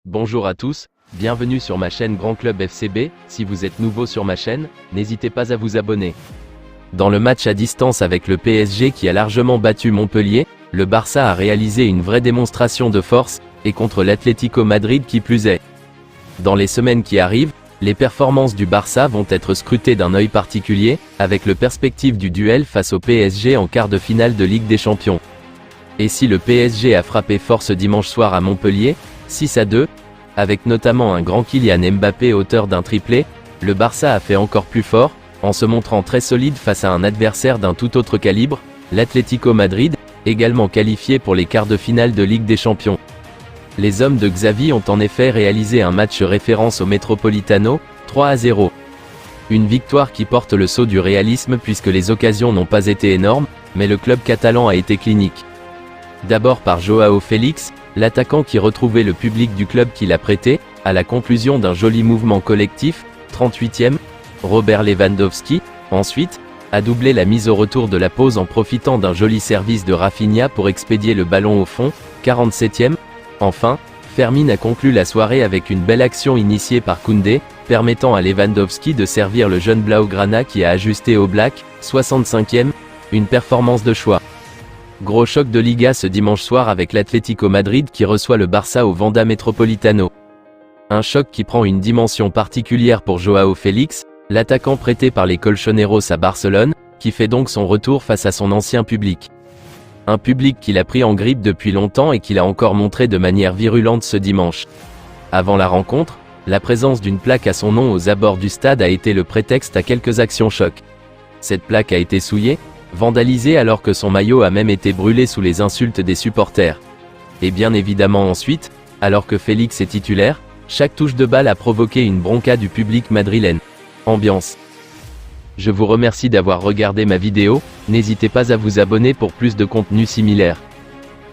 Bonjour à tous, bienvenue sur ma chaîne Grand Club FCB. Si vous êtes nouveau sur ma chaîne, n'hésitez pas à vous abonner. Dans le match à distance avec le PSG qui a largement battu Montpellier, le Barça a réalisé une vraie démonstration de force, et contre l'Atlético Madrid qui plus est. Dans les semaines qui arrivent, les performances du Barça vont être scrutées d'un œil particulier, avec le perspective du duel face au PSG en quart de finale de Ligue des Champions. Et si le PSG a frappé fort ce dimanche soir à Montpellier, 6-2, avec notamment un grand Kylian Mbappé auteur d'un triplé, le Barça a fait encore plus fort, en se montrant très solide face à un adversaire d'un tout autre calibre, l'Atlético Madrid, également qualifié pour les quarts de finale de Ligue des Champions. Les hommes de Xavi ont en effet réalisé un match référence au Metropolitano, 3-0. Une victoire qui porte le sceau du réalisme puisque les occasions n'ont pas été énormes, mais le club catalan a été clinique. D'abord par Joao Félix, l'attaquant qui retrouvait le public du club qui l'a prêté, à la conclusion d'un joli mouvement collectif, 38e, Robert Lewandowski, ensuite, a doublé la mise au retour de la pause en profitant d'un joli service de Rafinha pour expédier le ballon au fond, 47e, enfin, Fermin a conclu la soirée avec une belle action initiée par Koundé, permettant à Lewandowski de servir le jeune Blaugrana qui a ajusté au Black, 65e, une performance de choix. Gros choc de Liga ce dimanche soir avec l'Atlético Madrid qui reçoit le Barça au Wanda Metropolitano. Un choc qui prend une dimension particulière pour Joao Félix, l'attaquant prêté par les Colchoneros à Barcelone, qui fait donc son retour face à son ancien public. Un public qu'il a pris en grippe depuis longtemps et qu'il a encore montré de manière virulente ce dimanche. Avant la rencontre, la présence d'une plaque à son nom aux abords du stade a été le prétexte à quelques actions choc. Cette plaque a été souillée, vandalisée alors que son maillot a même été brûlé sous les insultes des supporters. Et bien évidemment ensuite, alors que Félix est titulaire, chaque touche de balle a provoqué une bronca du public madrilène. Ambiance. Je vous remercie d'avoir regardé ma vidéo, n'hésitez pas à vous abonner pour plus de contenu similaire.